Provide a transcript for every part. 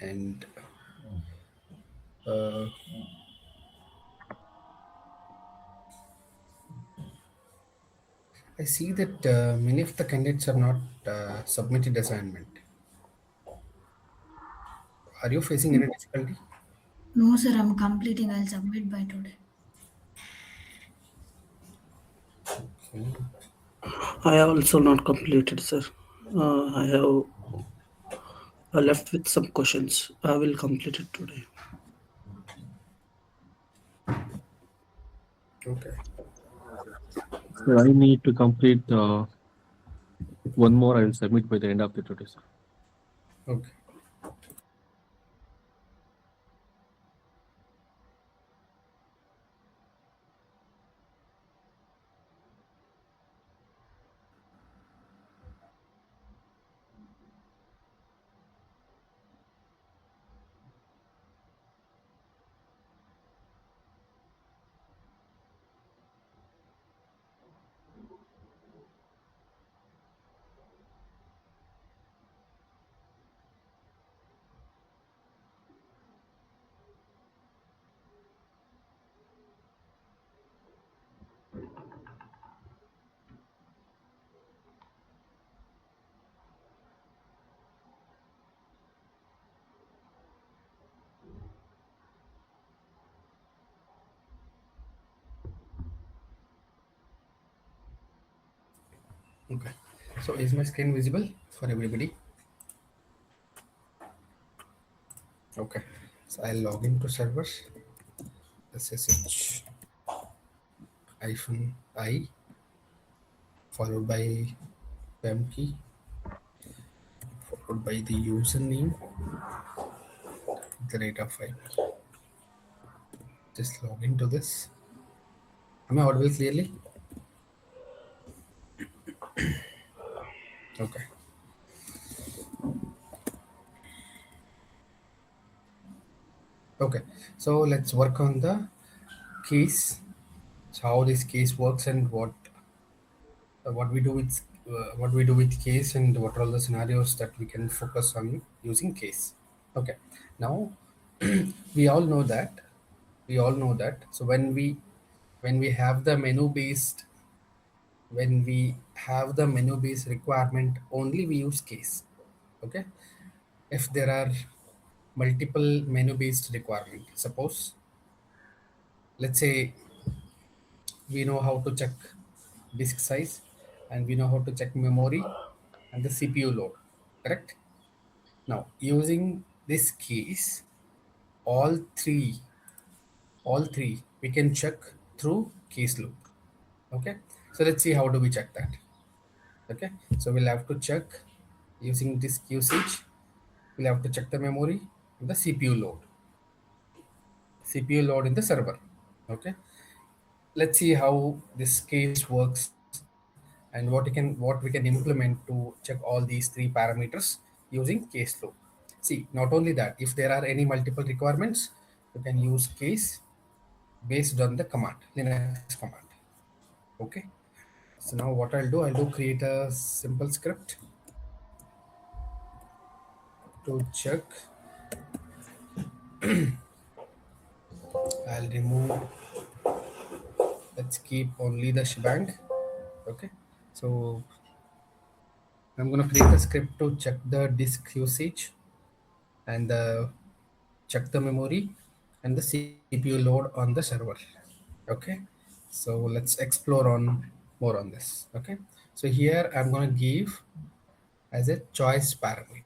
And uh, I see that many of the candidates are not submitted assignment. Are you facing any difficulty? No, sir, I'm completing. I'll submit by today. Okay. I have also not completed, sir. I have left with some questions. I will complete it today. Okay. So I need to complete one more. I will submit by the end of the today, sir. Okay. Okay. So is my screen visible for everybody? Okay. So I'll log into servers. SSH hyphen I followed by PEM key followed by the username the rate of IP. Just log into this. Am I audible clearly? Okay. Okay. So let's work on the case. So how this case works and what we do with case and what are all the scenarios that we can focus on using case. Okay. Now we all know that so when we have the menu based requirement only we use case. Okay. If there are multiple menu based requirement, suppose let's say we know how to check disk size and we know how to check memory and the CPU load, correct? Now using this case, all three we can check through case loop. Okay, so let's see how do we check that. Okay, so we'll have to check using disk usage, we'll have to check the memory and the CPU load in the server. Okay, let's see how this case works and what we can implement to check all these three parameters using case loop. See, not only that, if there are any multiple requirements, you can use case based on the command, Linux command. Okay. So now what I'll do create a simple script to check. I'll remove, let's keep only the shebang. Okay. So I'm going to create a script to check the disk usage and check the memory and the CPU load on the server. Okay. So let's explore on more on this. Okay. So here I'm going to give as a choice parameter.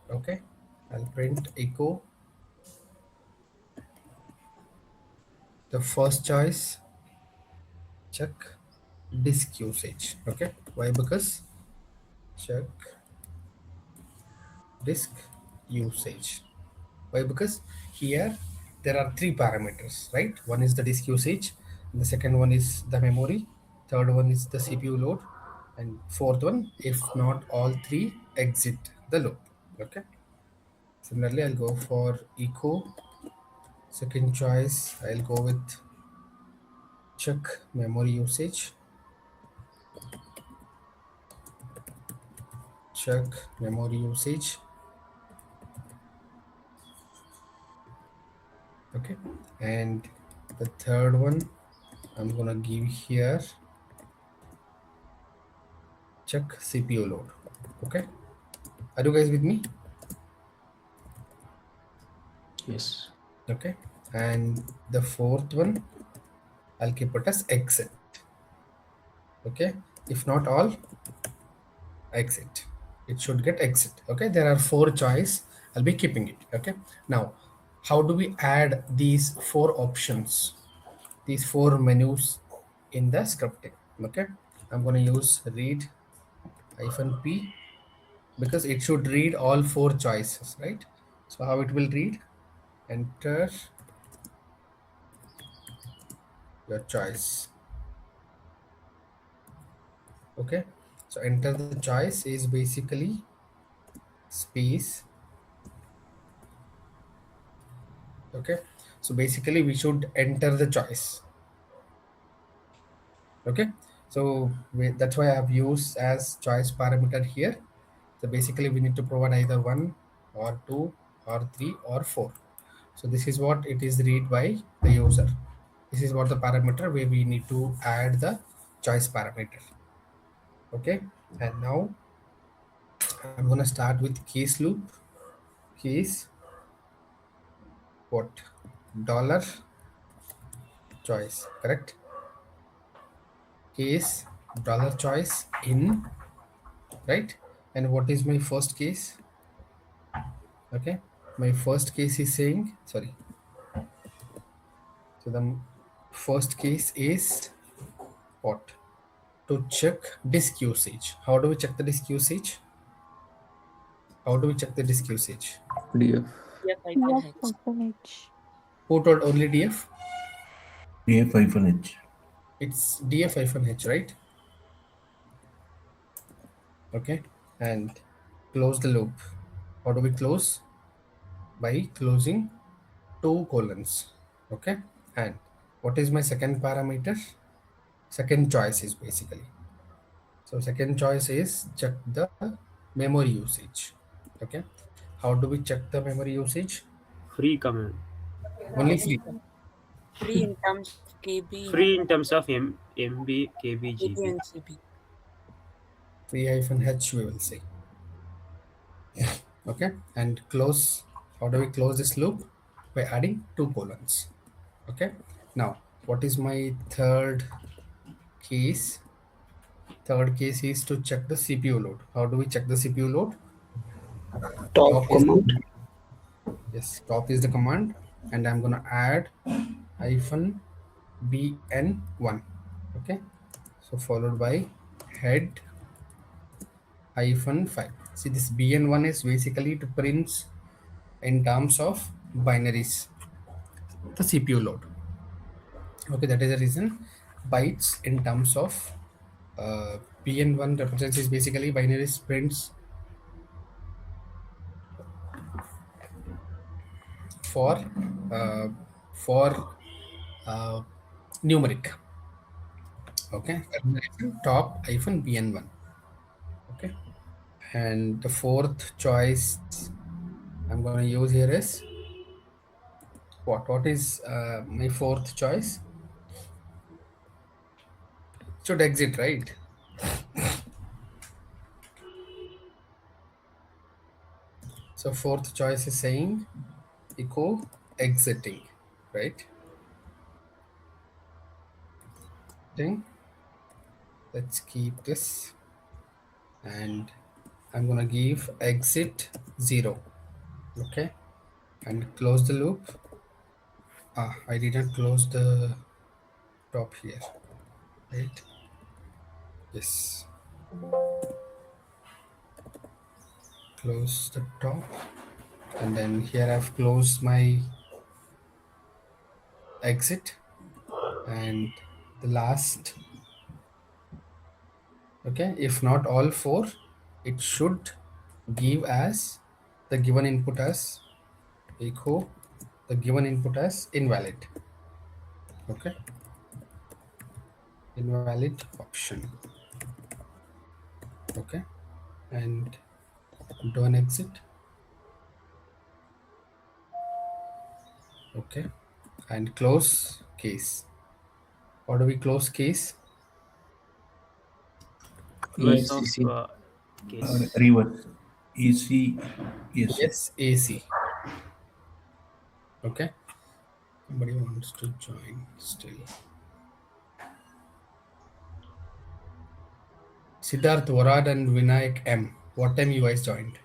Okay. I'll print echo the first choice, check disk usage. Okay. Why? Because check disk usage. Why? Because here there are three parameters, right? One is the disk usage, the second one is the memory, third one is the CPU load, and fourth one, if not all three, exit the loop. Okay. Similarly, I'll go for echo. Second choice, I'll go with check memory usage, check memory usage, Okay, and the third one I'm gonna give here, check CPU load. Okay, are you guys with me? Yes. Okay, and the fourth one I'll keep it as exit. Okay, if not all, exit, it should get exit. Okay, there are four choice, I'll be keeping it. Okay, now how do we add these four options, these four menus in the scripting? Okay, I'm going to use read hyphen p, because it should read all four choices, right? So how it will read, enter your choice. Okay, so enter the choice is basically space. Okay, so basically we should enter the choice. Okay, so that's why I have used as choice parameter here. So basically we need to provide either one or two or three or four. So this is what it is read by the user. This is what the parameter where we need to add the choice parameter. Okay, and now I'm gonna start with case loop. Case what, dollar choice, correct? Case dollar choice in, right? And what is my first case? Okay, my first case is saying, sorry, so the first case is what, to check disk usage. How do we check the disk usage? How do we check the disk usage? PDF. Yes, F-H. H. Who told only df? DF-H. It's df-h, right? Okay, and close the loop. How do we close? By closing two colons. Okay, and what is my second parameter? Second choice is basically, so second choice is check the memory usage. Okay, how do we check the memory usage? Free command. Only Free free. in, free in terms of KB, Free in terms of MB, KB, KB GB. and GB. Free hyphen h we will say. Okay, and close. How do we close this loop? By adding two colons. Okay, now what is my third case? Third case is to check the CPU load. How do we check the CPU load? Top Top is, command. yes, top is the command, and I'm gonna add hyphen bn1. Okay, so followed by head hyphen 5. See, this bn1 is basically to print in terms of binaries the CPU load. Okay, that is the reason bytes in terms of bn1 represents is basically binary prints for uh, for uh, numeric. Okay, top hyphen bn1. Okay, and the fourth choice I'm going to use here is what is my fourth choice? Should exit, right? So fourth choice is saying echo exiting, right? Thing. Let's keep this, and I'm gonna give exit 0. Okay, and close the loop. I didn't close the top here, right? Yes, close the top, and then here I've closed my exit, and the last. Okay, if not all four, it should give as the given input as echo, the given input as invalid. Okay, invalid option. Okay, and do an exit. Okay, and close case. How do we close case? Reverse of ECC. case. Reverse. EC. Yes. Yes, AC. Okay. Somebody wants to join still. Siddharth Varad and Vinayak M. What time you guys joined?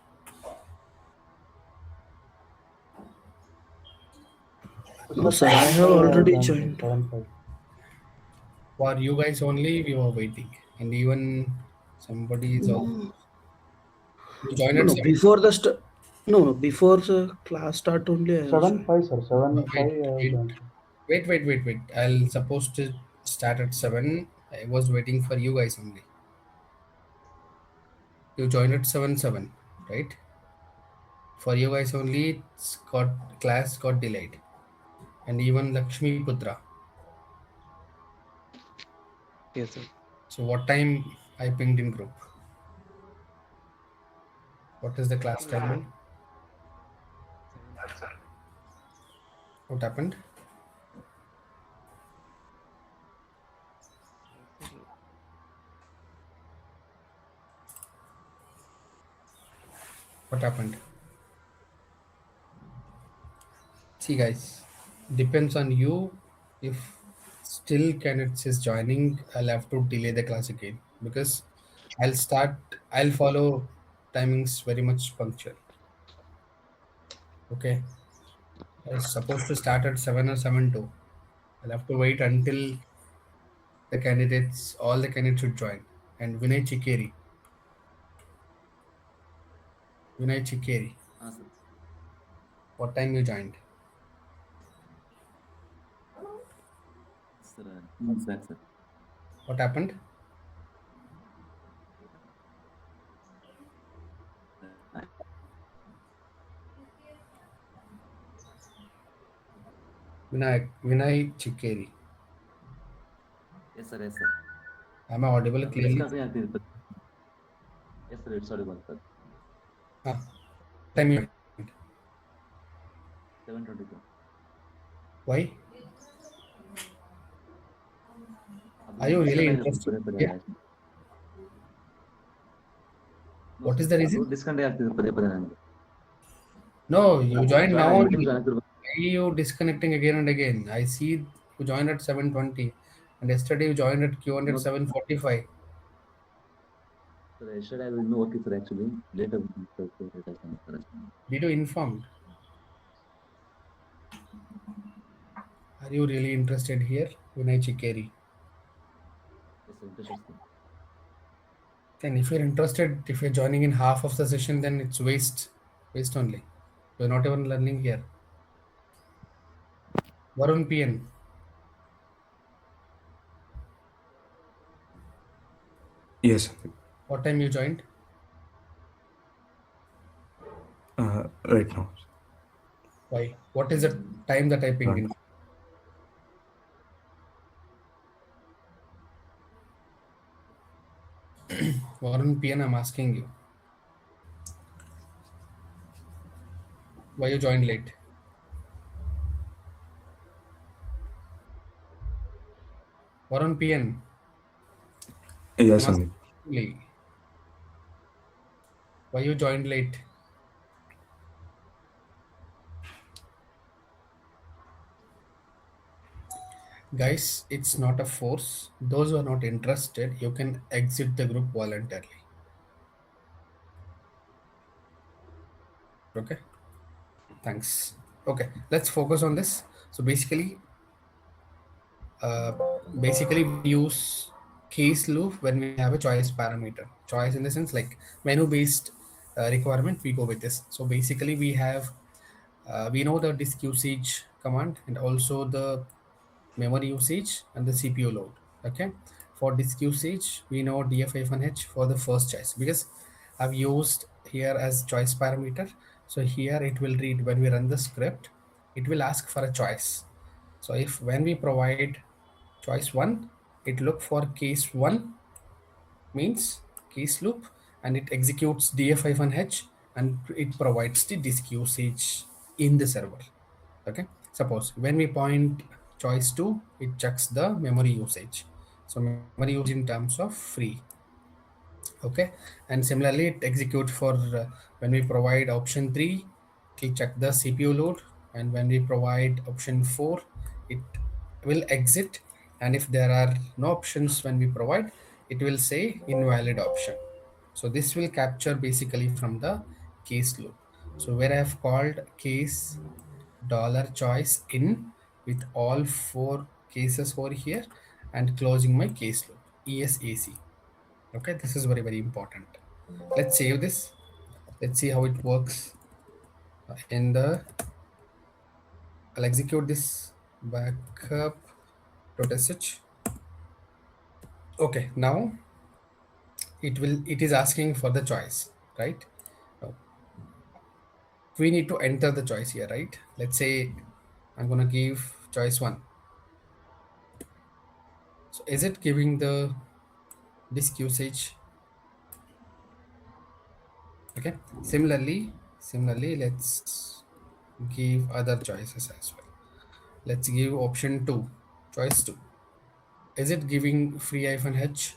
No, sir, I have already joined. For you guys only, we were waiting. And even somebody is also. No, You joined no, at no. 7. Before the class start only I have joined. 7-5, sir. 7-5. Wait, wait. I'll supposed to start at 7. I was waiting for you guys only. You joined at 7, right? For you guys only, class got delayed. And even Lakshmi Putra. Yes, sir. So what time I pinged in group? What is the class timing? 7, sir. What happened? What happened? See guys, depends on you. If still candidates is joining, I'll have to delay the class again because I'll follow timings very much punctual. Okay. I was supposed to start at 7 or 7:02. I'll have to wait until all the candidates should join. And Vinay Chikeri, Sir. what time you joined? Sir, 2 months back, sir. What happened? I- Vinay Chikeri. Yes, sir. Yes, sir. Am I audible clearly? Discussing activity. Yes, sir. It's audible, sir. Ah, time you joined? 7:22. Why? Are you really interested? Yeah. What is the reason? Disconnect ಆಗ್ತಿದೆ ಪದೇ ಪದೇ ನನಗೆ. No, you joined now only. Meeting join ಆಗ್ತಿರ್ಬೇಕು. Why are you disconnecting again and again? I see you joined at 7:20 and yesterday you joined at Q1 at 7:45. Sir, yesterday I was in work, sir, actually. Later, sir. Did you informed? Are you really interested here? Vinay Chikeri. Yes, sir. Interested, sir. Then if you're interested, if you're joining in half of the session, then it's waste only. You're not even learning here. Varun PN. Yes. What time you joined? Right now. Why? What is the time that I pinged in? Varun PN, I'm asking you. Why you joined late? Varun PN. Yes, I'm Amit. asking you. Why you joined late? Guys, it's not a force. Those who are not interested, you can exit the group voluntarily. Okay. Thanks. Okay, let's focus on this. So basically we use case loop when we have a choice parameter. Choice in the sense like menu based requirement, we go with this. So basically we know the disk usage command and also the memory usage and the CPU load. Okay, for disk usage we know df-h for the first choice because I've used here as choice parameter. So here it will read when we run the script, it will ask for a choice. So if when we provide choice 1, it look for case 1 means case loop and it executes df-h and it provides the disk usage in the server. Okay, Suppose when we point choice 2, it checks the memory usage. So memory usage in terms of free. Okay, and similarly it executes for when we provide option 3, it will check the CPU load, and when we provide option 4, it will exit, and if there are no options when we provide, it will say invalid option. So this will capture basically from the case loop. So where I have called case dollar choice in with all four cases over here and closing my case loop ESAC. Okay, this is very important. Let's save this. Let's see how it works in the. I'll execute this backup .sh. Okay, now it is asking for the choice, right? Now, we need to enter the choice here, right? Let's say I'm gonna give choice 1. So is it giving the disk usage? Okay, similarly let's give other choices as well. Let's give option 2, choice 2. Is it giving free hyphen h?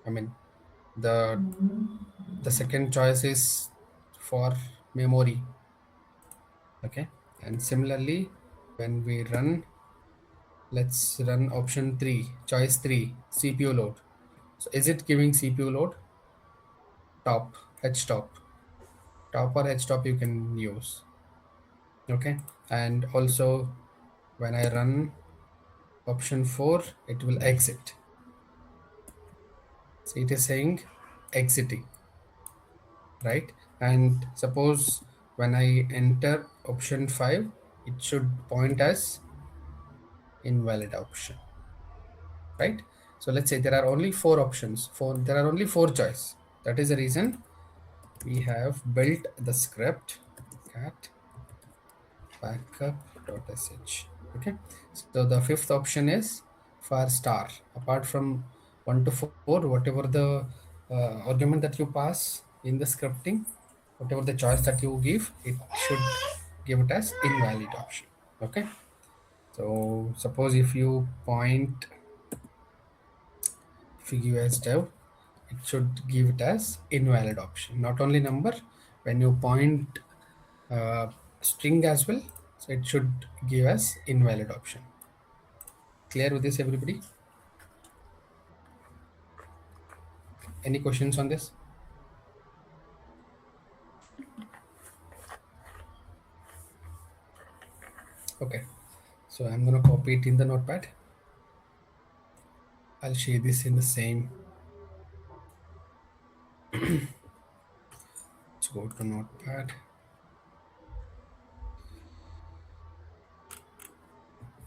I mean, the the second choice is for memory. Okay, and similarly when we run, let's run option 3, choice 3, CPU load. So is it giving CPU load? Top, h top or h top you can use. Okay, and also when I run option 4, it will exit. So it is saying exiting, right? And suppose when I enter option 5, it should point as invalid option, right? So let's say there are only four options, there are only four choice. That is the reason we have built the script cat backup.sh. Okay, so the fifth option is for star. Apart from 1 to 4, whatever the argument that you pass in the scripting, whatever the choice that you give, it should give it as invalid option. Okay, so suppose if you give as dev, it should give it as invalid option. Not only number, when you point string as well, so it should give us invalid option. Clear with this, everybody? Any questions on this? Okay, so I'm gonna copy it in the notepad. I'll share this in the same. Let's go to notepad.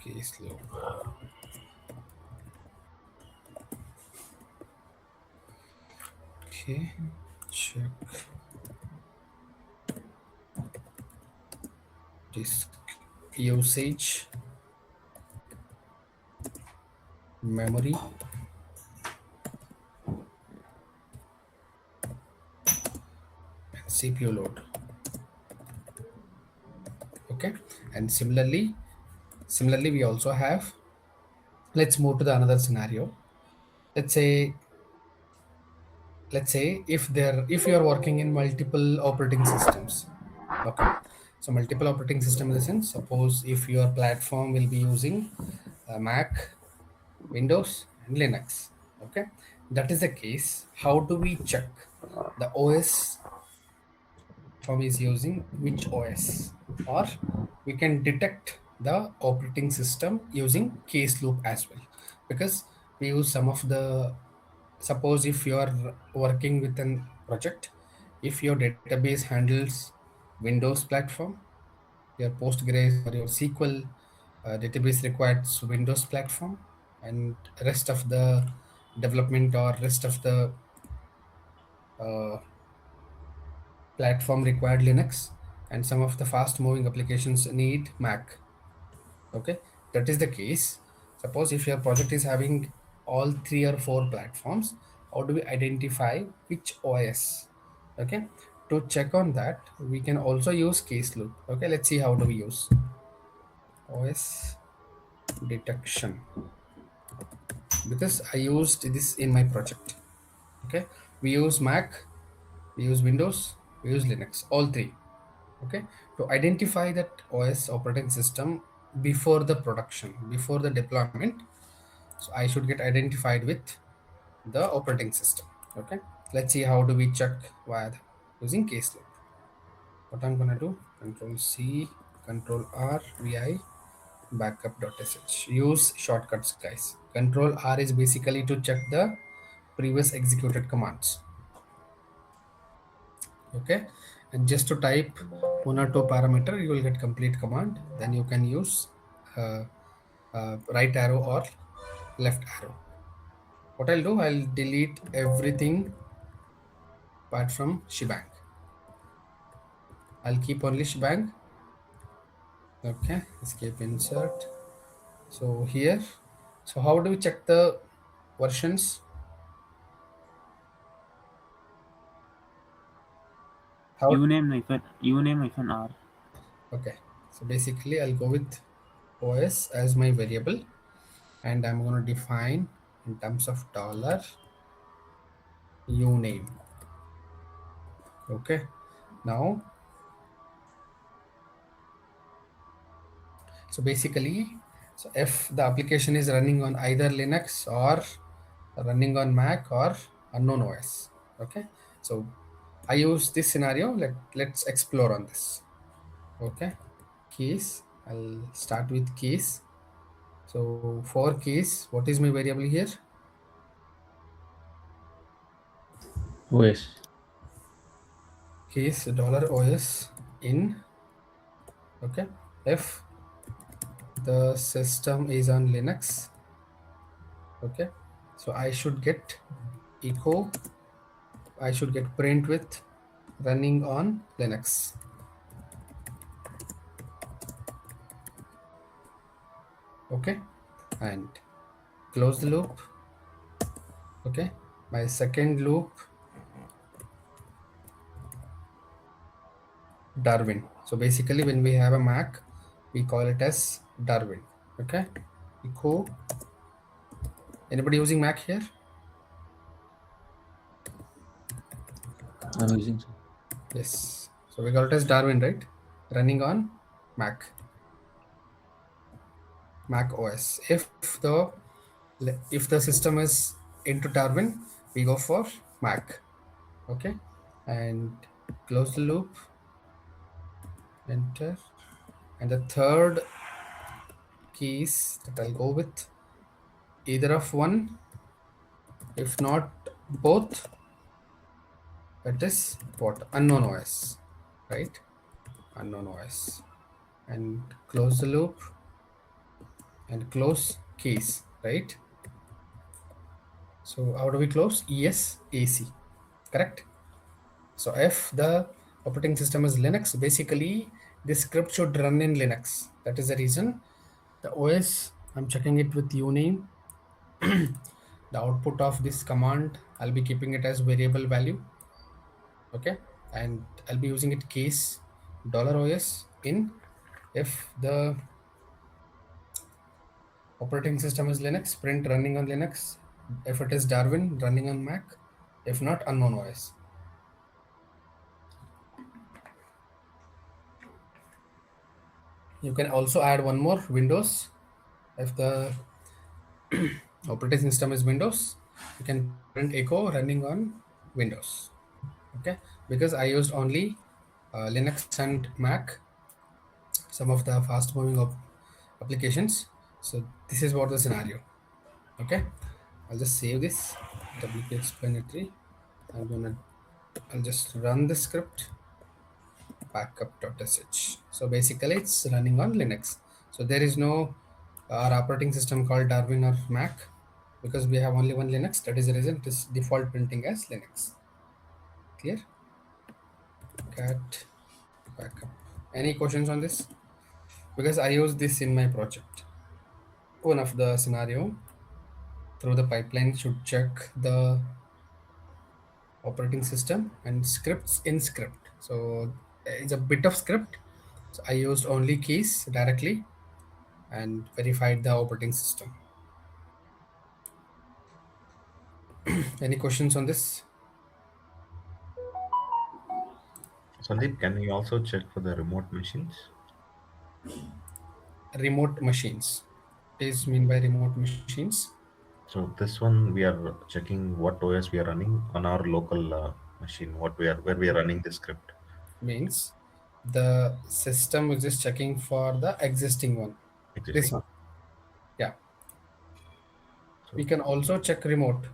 Okay, slow. Okay, check disk usage, memory, and CPU load. Okay, and similarly we also have, let's move to the another scenario. let's say if you are working in multiple operating systems. Okay, so multiple operating system in the sense, suppose if your platform will be using Mac, Windows and Linux. Okay, that is the case. How do we check the OS platform is using which OS? Or we can detect the operating system using case loop as well, because we use some of the, suppose if you are working with a project, if your database handles Windows platform, your Postgres or your SQL database requires Windows platform, and rest of the development or rest of the uh, platform required Linux, and some of the fast moving applications need Mac. Okay, that is the case. Suppose if your project is having all three or four platforms, how do we identify which OS? Okay, to check on that we can also use case loop. Okay, let's see how do we use. OS detection, because I used this in my project. Okay, we use Mac, we use Windows, we use Linux, all three. Okay, to identify that OS operating system before the production, before the deployment. So I should get identified with the operating system. Okay, let's see how do we check via using case loop. What I'm gonna do, control C, control R, VI, backup.sh. Use shortcuts, guys. Control R is basically to check the previous executed commands. Okay, and just to type one or two parameter, you will get complete command. Then you can use uh, right arrow or left arrow. What I'll do, I'll delete everything apart from shebang. I'll keep only shebang. Okay, escape insert. So here, so how do we check the versions? How? uname-r. Okay, so basically I'll go with OS as my variable, and I'm going to define in terms of dollar uname. Okay, now, so basically, so if the application is running on either Linux or running on Mac or unknown OS. Okay, so I use this scenario. Let's explore on this. Okay, keys. I'll start with keys. So for keys, what is my variable here? OS. Keys $OS in. Okay, if the system is on Linux. Okay, so I should get echo, I should get print with running on Linux. Okay, and close the loop. Okay, my second loop, Darwin. So basically when we have a Mac, we call it as Darwin. Okay, echo. Anybody using Mac here? I'm using, sir. Yes, so we call it as Darwin, right? Running on Mac, Mac OS. If the system is into Darwin, we go for Mac. Okay, and close the loop, enter, and the third keys that I'll go with either of one, if not both, that is what, unknown OS, right? Unknown OS, and close the loop and close keys, right? So how do we close? ESAC, correct? So if the operating system is Linux, basically this script should run in Linux. That is the reason the OS, I'm checking it with uname. The output of this command, I'll be keeping it as variable value. Okay, and I'll be using it case $OS in if the operating system is Linux, print running on Linux. If it is Darwin, running on Mac. If not, unknown OS. You can also add one more, Windows. If the operating system is Windows, you can print echo running on Windows. Okay, because I used only Linux and Mac, some of the fast moving applications. So this is what the scenario. Okay, I'll just save this WP explanatory. I'll just run the script, backup.sh. So basically it's running on Linux. So there is no our operating system called Darwin or Mac, because we have only one Linux. That is the reason it is default printing as Linux. Clear? Cat backup. Any questions on this? Because I use this in my project. One of the scenario through the pipeline should check the operating system and scripts in script. So it's a bit of script. So I used only keys directly. and verified the operating system. Any questions on this? Sandeep, can we also check for the remote machines? Remote machines. What is mean by remote machines? So this one we are checking what OS we are running on our local machine, what we are where we are running the script. Means the system is just checking for the existing one. This Existing. one. Yeah. So We can also check remote.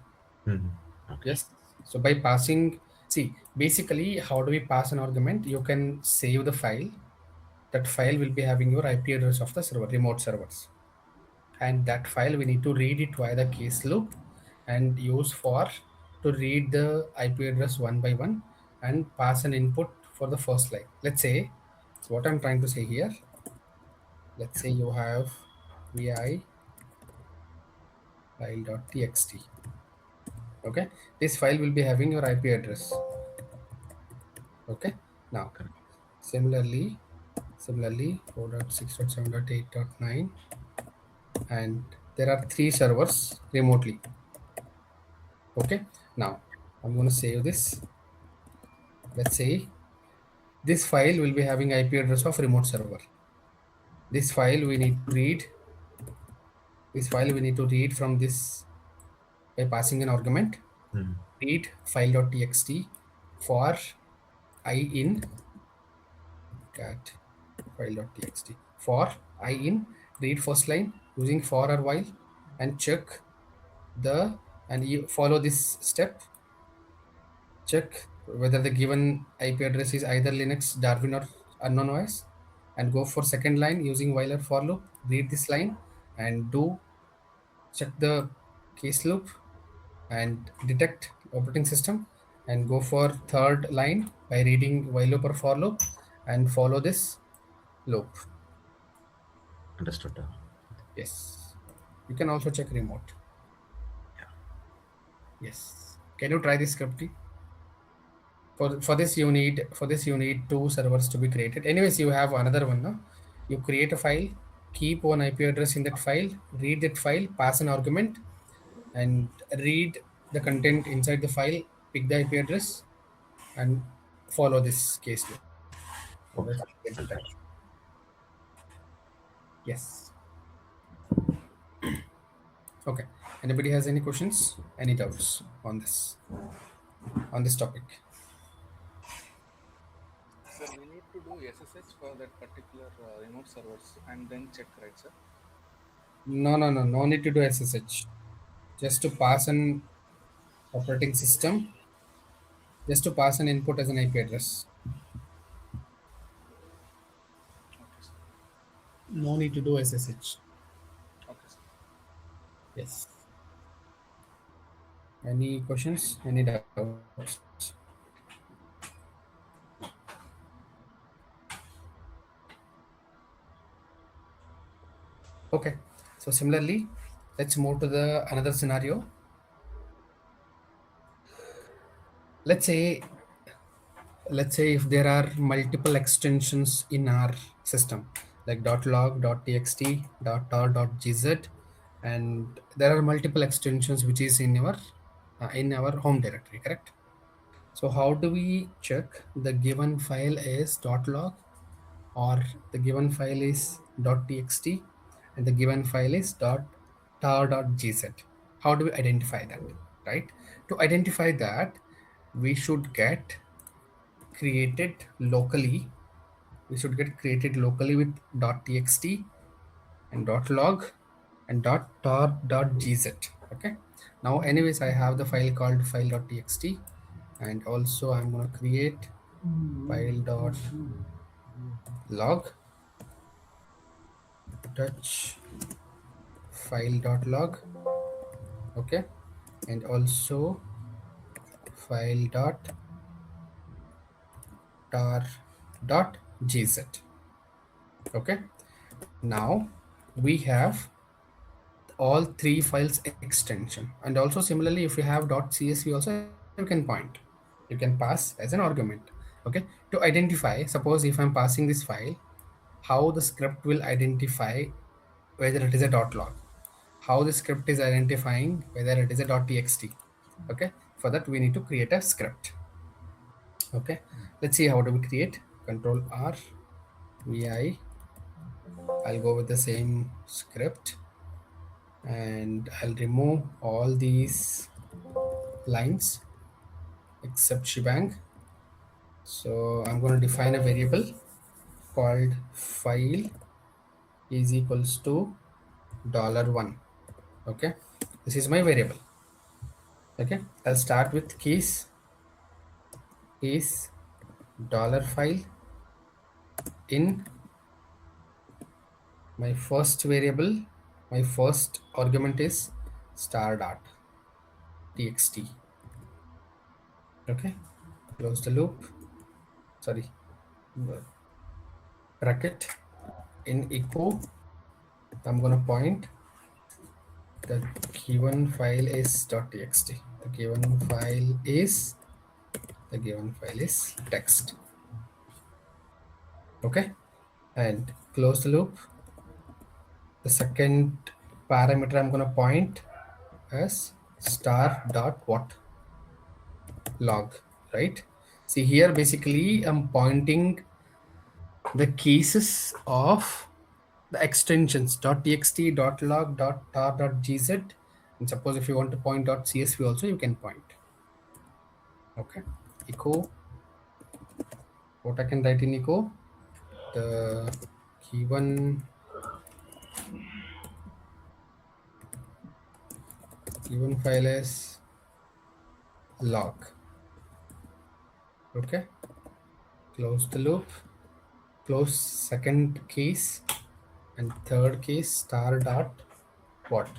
mhm. Okay. Yes. So by passing, see, basically, how do we pass an argument? You can save the file. That file will be having your IP address of the server, remote servers. And that file we need to read it via the case loop and use for to read the IP address one by one and pass an input for the first line. Let's say, so what I'm trying to say here, let's say you have vi file.txt. Okay, this file will be having your IP address. Okay, now Correct. similarly 4.6.7.8.9, and there are three servers remotely. Okay, now I'm going to save this. Let's say this file will be having IP address of remote server. This file we need to read. This file we need to read from this by passing an argument. Mhm. Read file.txt for I in cat file.txt for I in read first line using for or while, and check the and you follow this step. Check whether the given IP address is either Linux, Darwin, or unknown OS, and go for second line using while or for loop. Read this line and do check the case loop and detect operating system, and go for third line by reading while loop or for loop and follow this loop. Understood. Yes. You can also check remote. Yeah. Yes. Can you try this scripting? For this you need two servers to be created. Anyways, you have another one, no? You create a file, keep one IP address in that file, read that file, pass an argument, and read the content inside the file, pick the IP address, and follow this case loop. So that Okay. you get the time. Yes. Okay. Anybody has any questions? Any doubts on this topic? Sir, we need to do SSH for that particular remote servers and then check, right, sir? No need to do SSH. Just to pass an operating system, just to pass an input as an IP address. Okay, sir. No need to do SSH. Okay, sir. Yes. Any questions? Any doubts? Okay. So similarly, let's move to the another scenario. Let's say let's say if there are multiple extensions in our system like .log, .txt, .tar, .gz, and there are multiple extensions which is in our home directory, correct? So how do we check the given file is .log, or the given file is .txt, and the given file is .tar.gz? How do we identify that, right? To identify that, we should get created locally. We should get created locally with .txt and .log and .tar.gz. Okay. Now, anyways, I have the file called file.txt, and also I'm gonna create file.log touch file.log. Okay, and also file.tar.gz. Okay, now we have all three files extension, and also similarly if you have .csv also you can point, you can pass as an argument. Okay, to identify, suppose if I'm passing this file, how the script will identify whether it is a .log. How the script is identifying whether it is a .txt. Okay, for that we need to create a script. Okay, let's see how do we create. Control R, vi. I'll go with the same script and I'll remove all these lines except shebang. So I'm going to define a variable called file is equals to $1. Okay, this is my variable. Okay, I'll start with keys is $file in my first variable. My first argument is star dot txt. Okay, close the loop. Sorry, bracket in echo. I'm gonna point the given file is .txt. The given file is text. Okay, and close the loop. The second parameter I'm gonna point as star dot what log, right? See here, basically I'm pointing the cases of the extensions .txt, .log, .tar, .gz, and suppose if you want to point .csv also, you can point. Okay, echo, what I can write in echo, the given file is log. Okay, close the loop, close second case and third case star dot what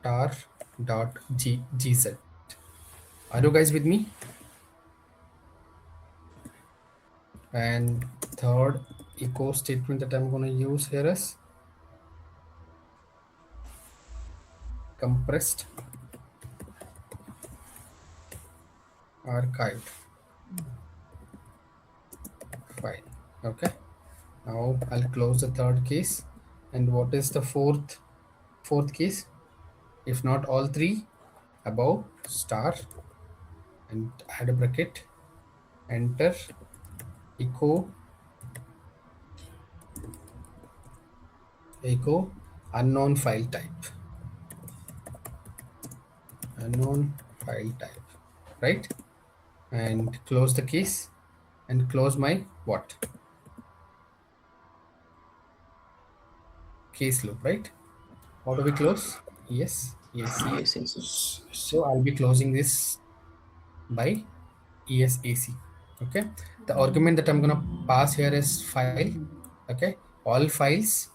tar dot gz. Are you guys with me? And third echo statement that I'm going to use here is compressed archived file. Okay, now I'll close the third case. And what is the fourth case? If not all three, above star and add a bracket, enter, echo unknown file type, right? And close the case and close my what case loop, right? How do we close? Yes. So I'll be closing this by ESAC. Okay, the argument that I'm gonna pass here is file. Okay, all files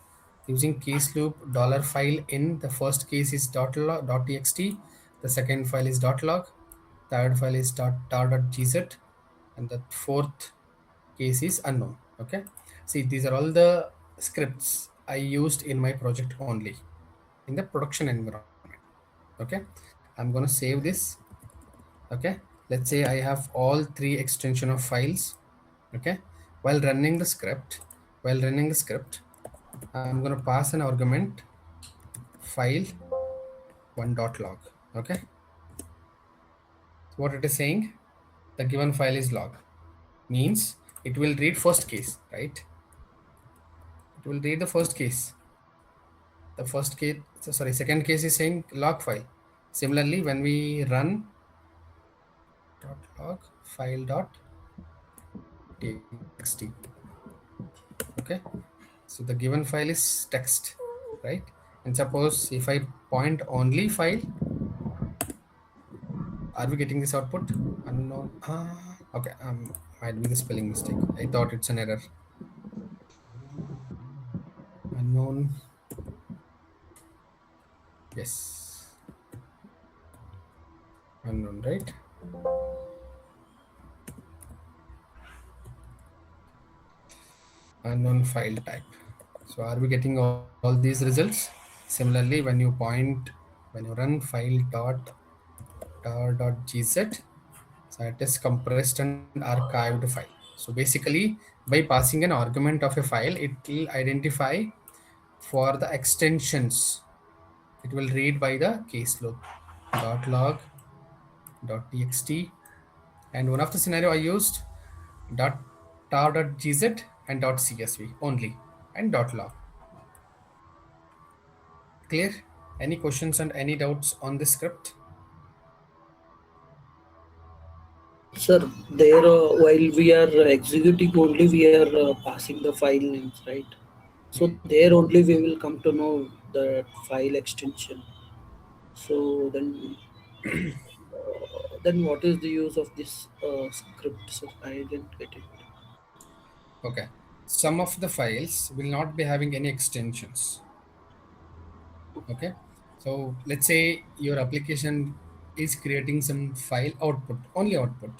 using case loop $file in. The first case is .txt, the second file is .log, third file is .tar.gz, and the fourth case is unknown. Okay, see, these are all the scripts I used in my project only in the production environment. Okay, I'm gonna save this. Okay, let's say I have all three extension of files. Okay, while running the script, I'm going to pass an argument file one.log. Okay, what it is saying, the given file is log, means it will read first case, right? It will read the first case. The first case, sorry, second case is saying log file. Similarly, when we run .log file .txt, okay, so the given file is text, right? And suppose if I point only file, are we getting this output? Unknown. Okay, might be the spelling mistake. I thought it's an error. Unknown. Yes. Unknown, right? Unknown file type. So are we getting all these results? Similarly, when you run file tar.gz, so it is compressed and archived file. So basically, by passing an argument of a file, it will identify For the extensions, it will read by the case loop .log, .txt, and one of the scenario I used .tar.gz and .csv only, and .log. Clear? Any questions and any doubts on this script? Sir, there while we are executing only, we are passing the file names, right? So there only we will come to know the file extension. So then what is the use of this script, sir? I didn't get it. Okay. Some of the files will not be having any extensions. Okay. So let's say your application is creating some file output, only output.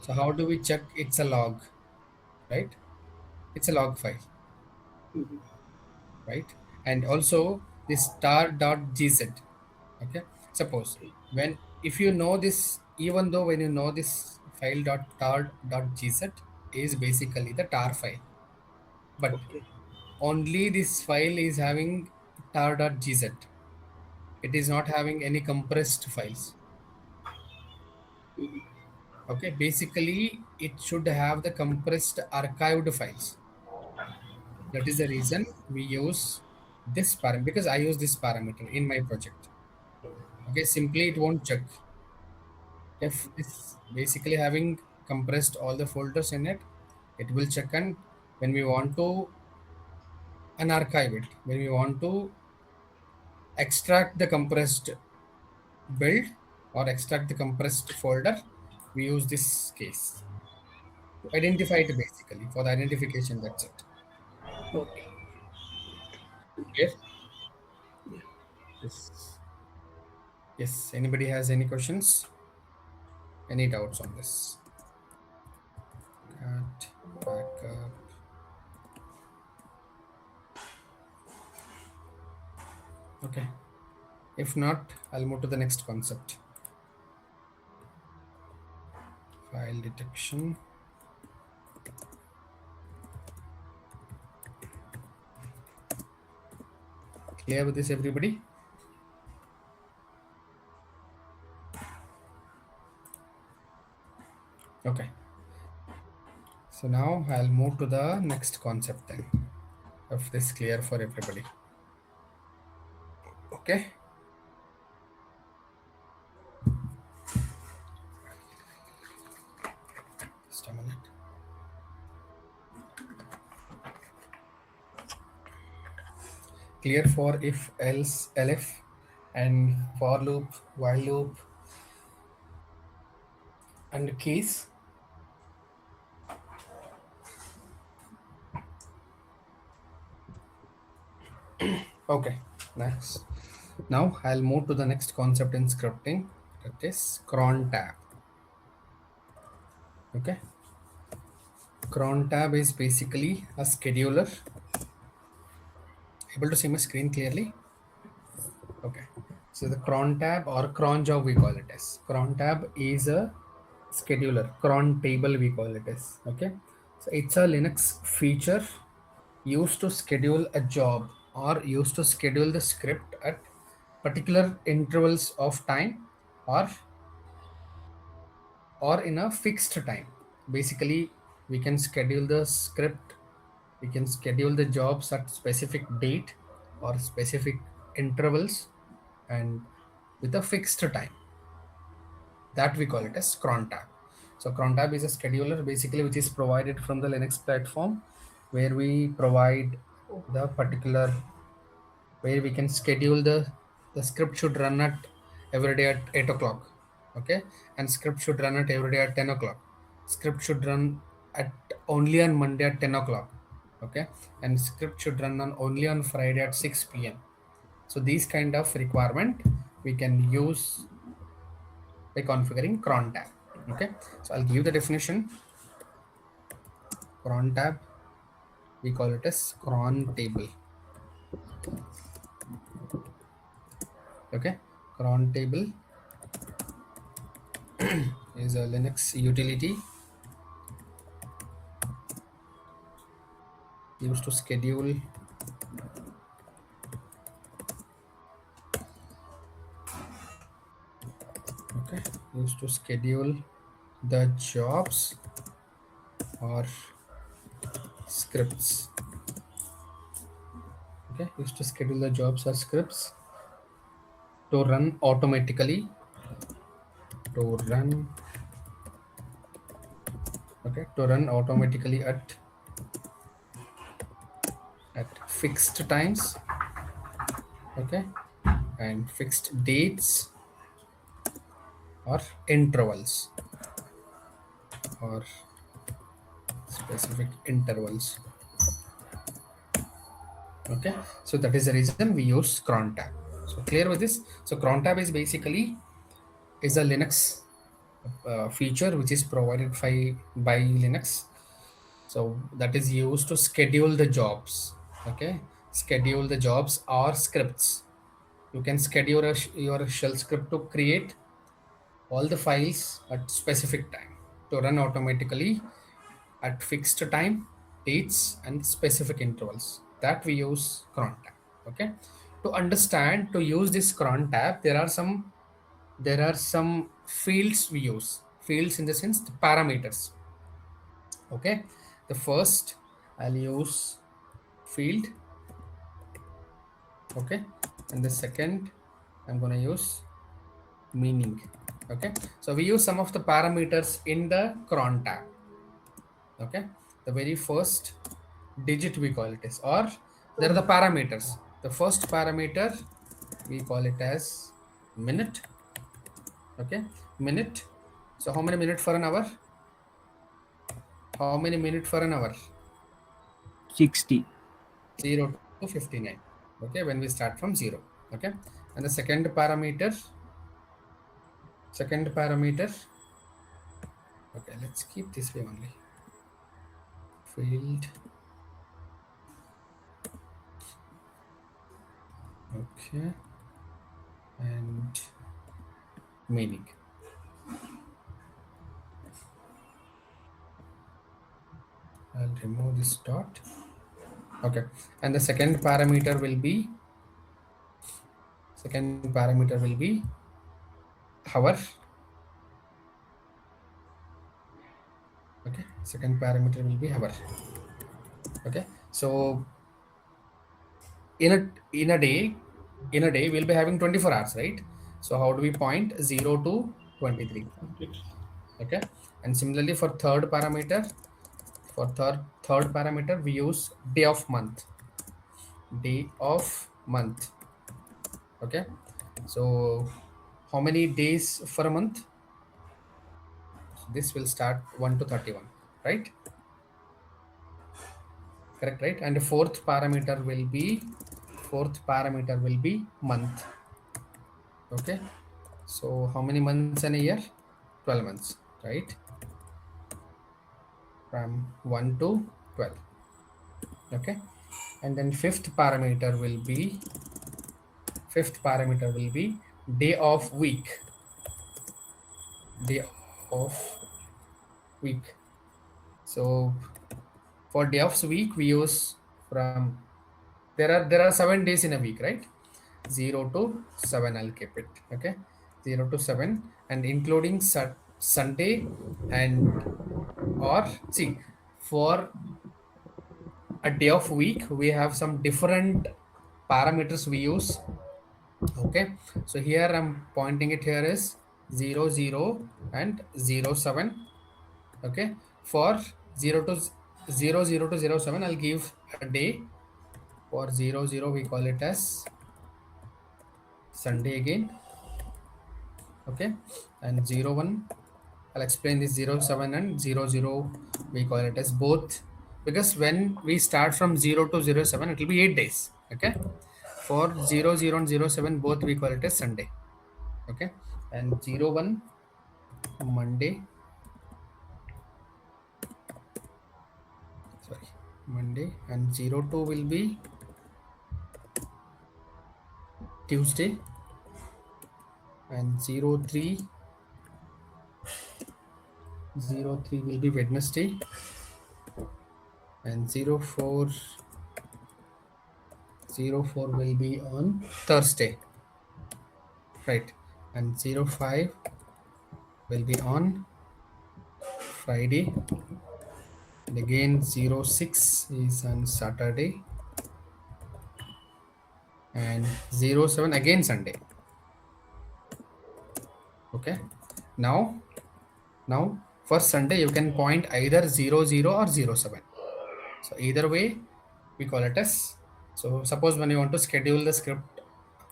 So how do we check it's a log, right? It's a log file, Mhm. right? And also this star.gz. Okay. Suppose when if you know this, even though when you know this file tar.gz is basically the tar file, but Okay. only this file is having tar.gz. It is not having any compressed files. Mhm. Okay, basically it should have the compressed archived files. That is the reason we use this parameter, because I use this parameter in my project. Okay, simply it won't check if it's basically having compressed all the folders in it. It will check, and when we want to unarchive it, when we want to extract the compressed build or extract the compressed folder, we use this case to identify it, basically for the identification. That's it. Okay. Yes. Yes. Yes. Anybody has any questions? Any doubts on this? Cat backup. Okay. If not, I'll move to the next concept. File detection. Clear with this, everybody? Okay. So now I'll move to the next concept then. If this clear for everybody. Okay. Just a minute. Clear for if, else, elif, and for loop, while loop, and case. Okay, nice. Now I'll move to the next concept in scripting, that is Crontab. Okay, Crontab is basically a scheduler. Able to see my screen clearly? Okay, so the Crontab or cron job we call it as. Crontab is a scheduler. Cron table we call it as. Okay, so it's a Linux feature used to schedule a job or used to schedule the script at particular intervals of time, or in a fixed time. Basically, we can schedule the script, we can schedule the jobs at specific date or specific intervals, and with a fixed time. That we call it as Crontab. So Crontab is a scheduler basically which is provided from the Linux platform, where we provide the particular, where we can schedule the script should run at every day at 8 o'clock. Okay, and script should run at every day at 10 o'clock. Script should run at only on Monday at 10 o'clock. Okay, and script should run on only on Friday at 6 p.m. So these kind of requirement we can use by configuring cron tab. Okay, so I'll give the definition. Cron tab, we call it as cron table. Okay, cron table is a Linux utility used to schedule used to schedule the jobs or scripts. Okay, used to schedule the jobs or scripts to run automatically. To run, okay, to run automatically at fixed times. Okay, and fixed dates or intervals or specific intervals. Okay, so that is the reason we use Crontab. So clear with this? So Crontab is basically is a Linux feature which is provided by Linux. So that is used to schedule the jobs. Okay, schedule the jobs or scripts. You can schedule your shell script to create all the files at specific time to run automatically at fixed time, dates, and specific intervals. That we use cron tab. Okay, to understand to use this cron tab, there are some fields we use. Fields in the sense the parameters. Okay, the first I'll use field. Okay, and the second I'm gonna use meaning. Okay, so we use some of the parameters in the cron tab. Okay, the very first digit we call it as, or there are the parameters. The first parameter we call it as minute. Okay, minute. So how many minutes for an hour? How many minutes for an hour? 60. 0 to 59. Okay, when we start from 0. Okay, and the second parameter, okay, let's keep this way only. Field. Okay, and meaning. I'll remove this dot. Okay, and the second parameter will be hour. Okay, second parameter will be hour. Okay, so in a day we'll be having 24 hours, right? So how do we point 0 to 23? Okay, and similarly for third parameter we use day of month. Okay, so how many days for a month? So this will start 1 to 31, right? Correct, right? And the fourth parameter will be month. Okay, so how many months in a year? 12 months, right? From 1 to 12. Okay, and then fifth parameter will be day of week. So for day of week we use from there are 7 days in a week, right? 0 to 7, I'll keep it. Okay, 0 to 7, and including Sunday, and or see, for a day of week we have some different parameters we use. Okay, so here I'm pointing it here is 0 0 and 0 7. Okay, for 0 to 0 to 0 7 I'll give a day. For 0 0 we call it as Sunday again. Okay, and 0 1, I'll explain this 0 7 and 0 0 we call it as both, because when we start from 0 to 0 7 it will be 8 days. Okay, for 0 0 and 0 7 both we call it as Sunday. Okay, and 0 1 Monday, sorry, Monday, and 0 2 will be Tuesday, and 0 3 will be Wednesday, and 0 4 will be on Thursday, right? And 0 5 will be on Friday, and again 06 is on Saturday, and 07 again Sunday. Okay, now for Sunday you can point either 00 or 07. So either way we call it as. So suppose when you want to schedule the script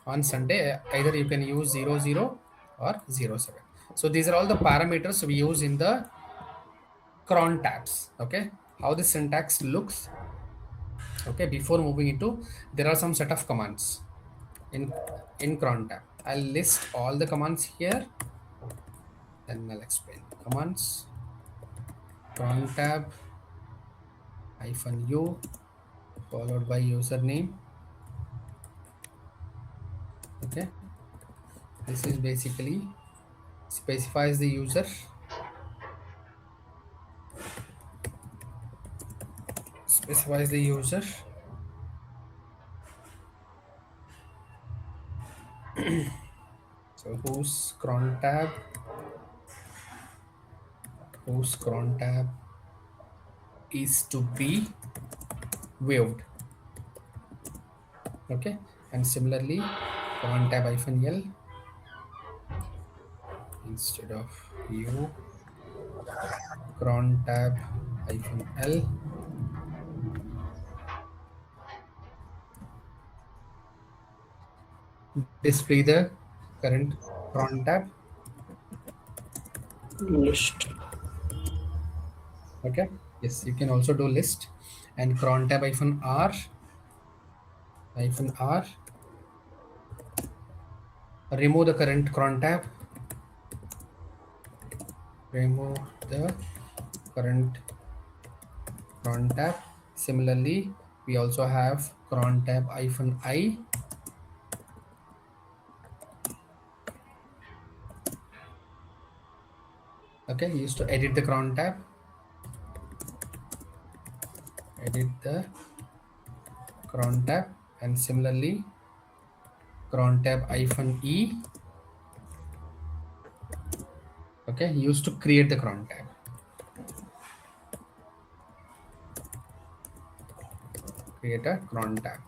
on Sunday, either you can use 00 or 07. So these are all the parameters we use in the cron tabs. Okay, how the syntax looks. Okay, before moving into, there are some set of commands in cron tab. I'll list all the commands here, then I'll explain. Commands cron tab -u followed by username. Okay, this is basically specifies the user, specifies the user. So whose cron tab is to be waived. Okay, and similarly cron tab -l instead of u, cron tab -l display the current cron tab. List. Okay, yes, you can also do list, and cron tab -r remove the current cron tab, remove the current cron tab. Similarly, we also have cron tab -i. Okay, used to edit the cron tab, edit the cron tab, and similarly cron tab -e. Okay, used to create the cron tab. Create a cron tab.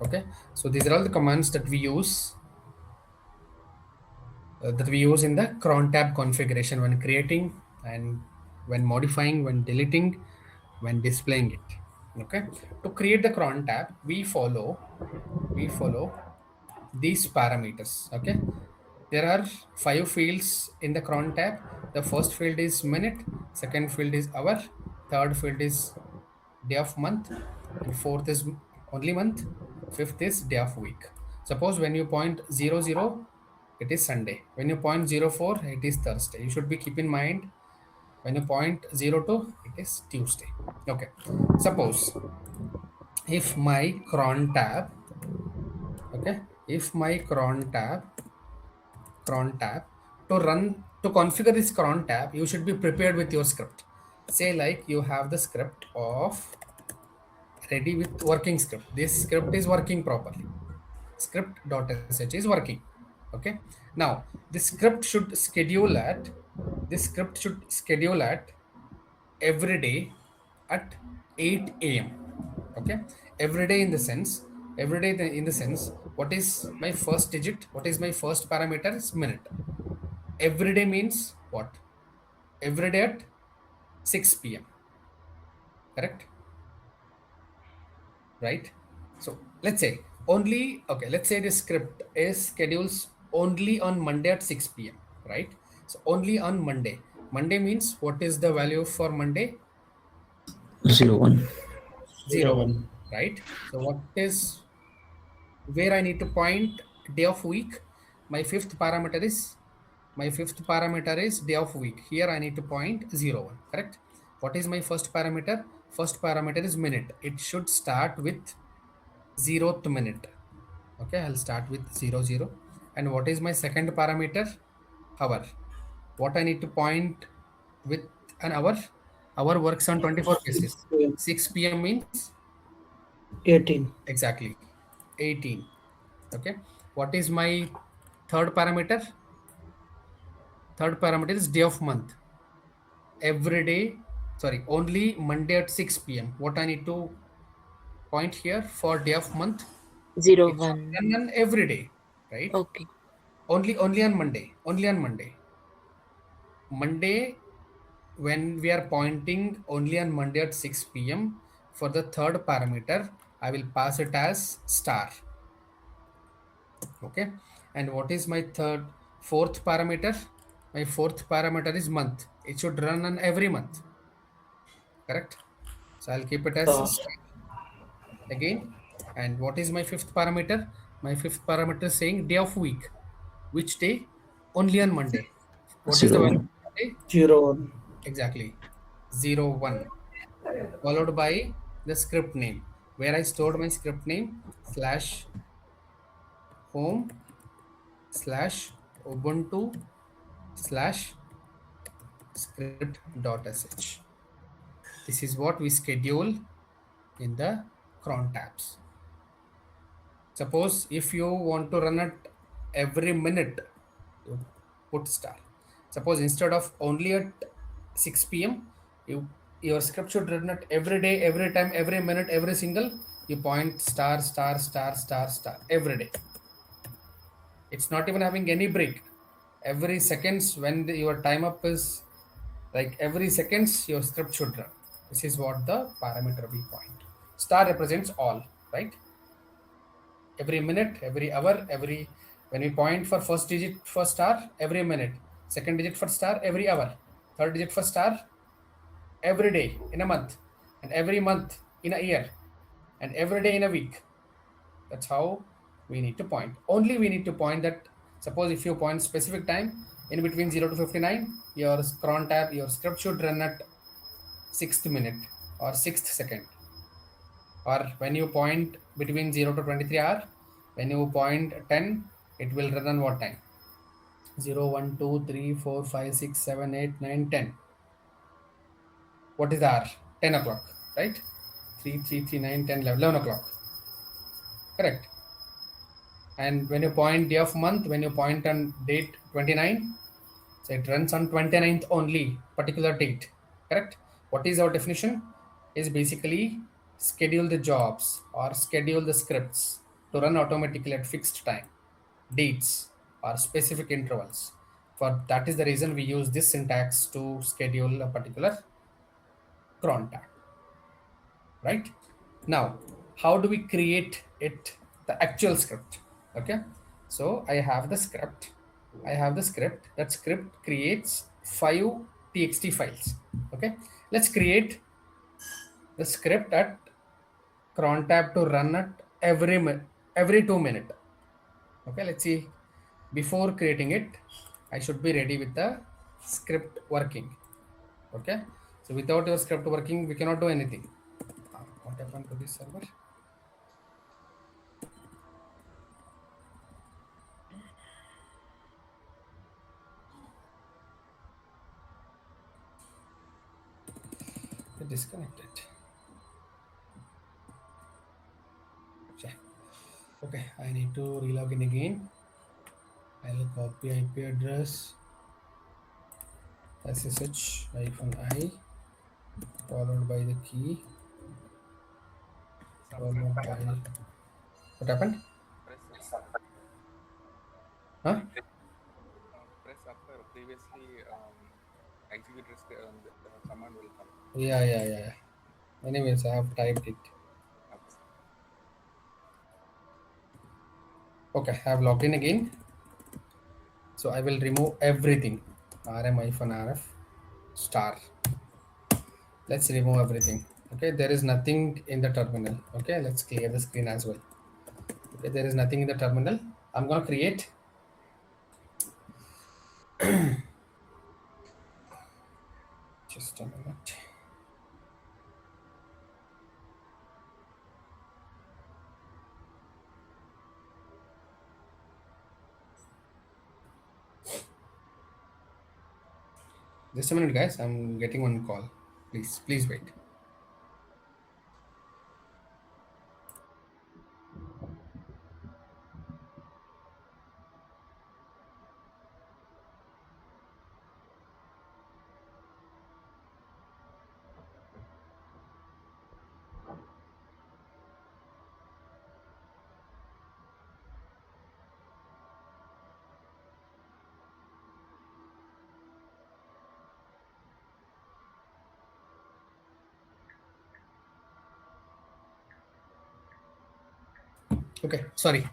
Okay, so these are all the commands that we use in the cron tab configuration when creating and when modifying, when deleting, when displaying it. Okay, to create the cron tab we follow these parameters. Okay, there are 5 fields in the cron tab. The first field is minute, second field is hour, third field is day of month, and fourth is only month, fifth is day of week. Suppose when you point 00, it is Sunday. When you point 04, it is Thursday. You should be keep in mind when you point 02, it is Tuesday. Okay, suppose if my cron tab, okay, if my cron tab to run, to configure this cron tab, you should be prepared with your script. Say like you have the script of ready with working script. This script is working properly. Script.sh is working. Okay, now this script should schedule at every day at 8 a.m. Okay, every day in the sense, every day in the sense, what is my first digit, what is my first parameter is minute. Every day means what? Every day at 6 p.m. Correct? Right? So let's say only, okay, let's say the script is schedules only on Monday at 6 p.m. Right? So only on Monday. Monday means what is the value for Monday? 01. 01. Right? So what is where I need to point day of week? My fifth parameter is day of week. Here I need to point 01. Correct? What is my first parameter? First parameter is minute. It should start with 0th minute. Okay, I'll start with 00. And what is my second parameter? Hour. What I need to point with an hour? Hour works on 24 basis. 6 p.m. means 18. exactly 18. Okay, what is my third parameter? Third parameter is day of month. Every day, sorry, only Monday at 6 p.m. What I need to point here for day of month, Zero it should one. run on every day, right? Okay. Only on Monday. Only on Monday. Monday, when we are pointing only on Monday at 6 p.m. for the third parameter, I will pass it as star. Okay. And what is my fourth parameter? My fourth parameter is month. It should run on every month. Correct? So I'll keep it as Uh, star again. And what is my fifth parameter? My fifth parameter is saying day of week. Which day? Only on Monday. What is the Zero value one. of Monday? 01. Exactly. 01. Followed by the script name, where I stored my script name slash home slash Ubuntu slash script.sh. This is what we schedule in the cron tabs. Suppose if you want to run it every minute, you put star. Suppose instead of only at 6 p.m., your script should run it every day, every time, every minute, every single. You point star, star, star, star, star every day. It's not even having any break. Every seconds when your time up is like every seconds your script should run. This is what the parameter we point. Star represents all, right? Every minute, every hour, every when we point for first digit for star, every minute, second digit for star, every hour, third digit for star, every day in a month, and every month in a year, and every day in a week. That's how we need to point. Only we need to point that. Suppose if you point specific time in between 0 to 59, your cron tab, your script should run at 6th minute or 6th second. Or when you point between 0 to 23 hour, when you point 10, it will run on what time? 0, 1, 2, 3, 4, 5, 6, 7, 8, 9, 10. What is the hour? 10 o'clock, right? 3, 3, 3, 9, 10, 11 o'clock. Correct. And when you point day of month, when you point on date 29, so it runs on 29th only, particular date. Correct. What is our definition? Is basically schedule the jobs or schedule the scripts to run automatically at fixed time, dates or specific intervals. For that is the reason we use this syntax to schedule a particular cron tag. Right. Now, how do we create it, the actual script? Okay. So I have the script. That script creates 5 txt files. Okay. Let's create the script at crontab to run at every 2 minutes. Okay. Let's see. Before creating it, I should be ready with the script working. Okay. So without your script working, we cannot do anything. What happened to this server? Disconnected. Okay, I need to relog in again. I'll copy IP address SSH-I followed by the key followed by what happened? Press up. Huh? Press up. Previously, execute risk, the command will come. Yeah. Anyways, I have typed it. Okay. Okay, I have logged in again. So I will remove everything. RM-RF star. Let's remove everything. Okay, there is nothing in the terminal. Okay, let's clear the screen as well. Okay, there is nothing in the terminal. I'm gonna create just a minute. Just a minute, guys. I'm getting one call. Please wait. Okay, sorry.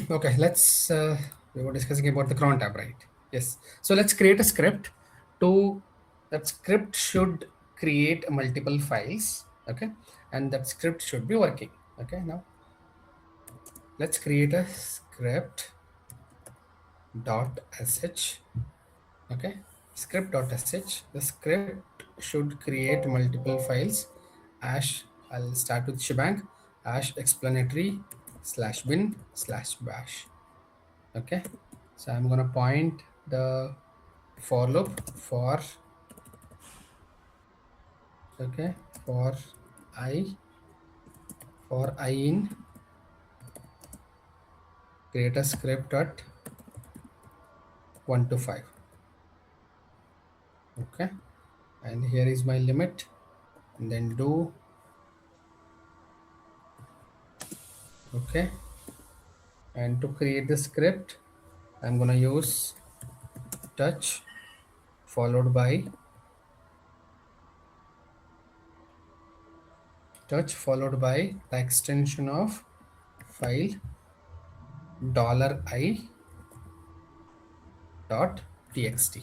Okay, let's we were discussing about the cron tab, right? Yes. So let's create a script to that script should create multiple files. Okay, and that script should be working. Okay, now let's create a script dot sh. Okay, script dot sh. The script should create multiple files. Ash, I'll start with shebang. Ash explanatory slash bin slash bash. Okay, so I'm gonna point the for loop for, okay, for i for I in create a script at 1 to 5. Okay, and here is my limit, and then do. Okay, and to create the script I'm gonna use touch followed by the extension of file $i dot txt.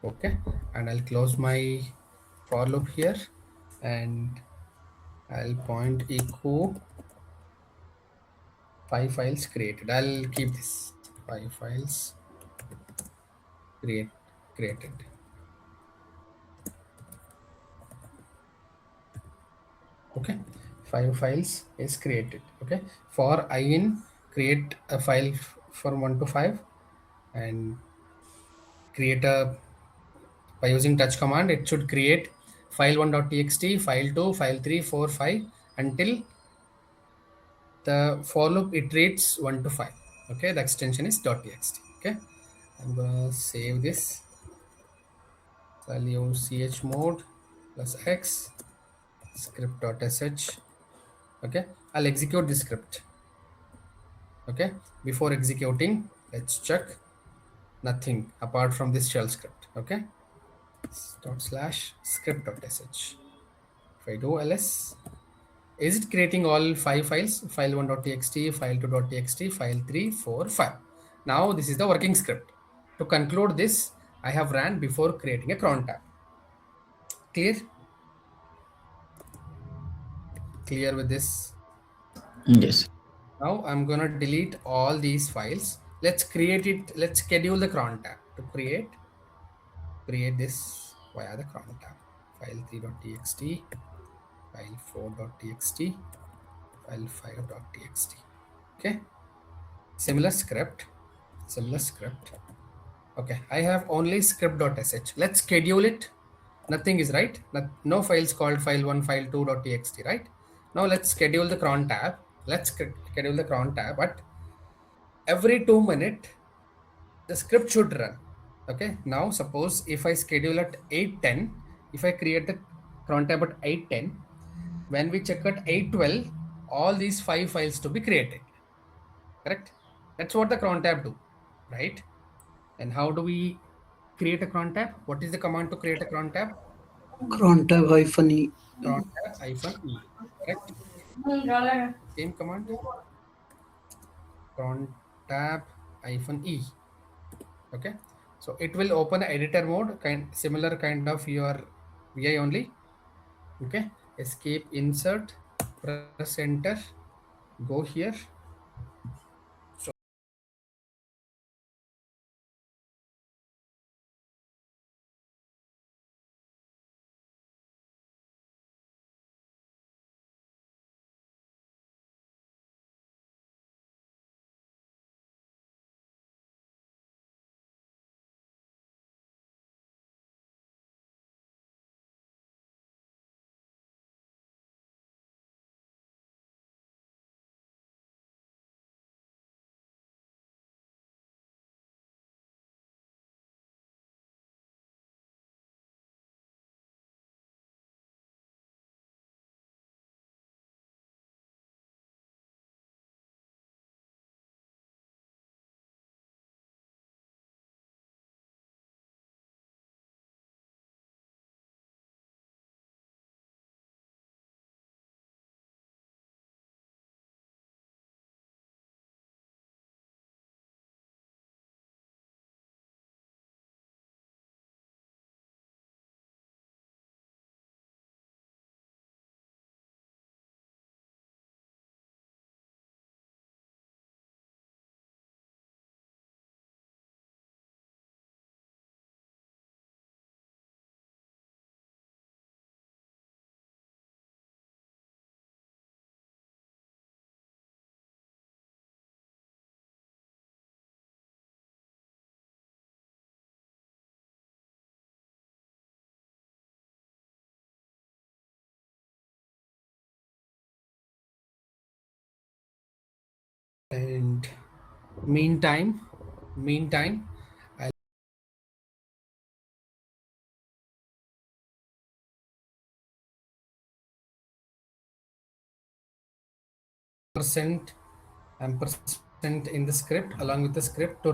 Okay, and I'll close my for loop here, and I'll point echo 5 files created. I'll keep this 5 files created. Okay, 5 files is created. Okay, for I in create a file from 1 to 5, and create a, by using touch command it should create file 1.txt, file 2, file 3, 4, 5 until the for loop iterates 1 to 5. Okay, the extension is .txt. Okay, I'm gonna save this. So I'll use chmod plus x script.sh. Okay, I'll execute this script. Okay, before executing let's check nothing apart from this shell script. Okay, dot slash script.sh. If I do ls, is it creating all 5 files? File 1.txt, file 2.txt, file 3, 4, 5. Now this is the working script. To conclude this, I have ran before creating a cron tab. Clear? Clear with this? Yes. Now I'm gonna delete all these files. Let's create it. Let's schedule the cron tab. To create this via the cron tab. File 3.txt, file 4.txt, file 5.txt. Okay, similar script. Okay, I have only script.sh. Let's schedule it. Nothing is right. No files called file1, file2.txt, right? Now let's schedule the cron tab. Let's schedule the cron tab, but every 2 minutes the script should run. Okay, now suppose if I schedule at 8:10, if I create the cron tab at 8:10, when we check at 8:12, all these 5 files to be created. Correct? That's what the cron tab do, right? And how do we create a cron tab? What is the command to create a cron tab? Crontab hyphen e. Cron tab -e. Correct? Same command. Cron tab -e. Okay. So it will open editor mode, similar kind of your VI only. Okay. Escape, insert, press enter, go here. And meantime, I'll percent ampersand in the script along with the script to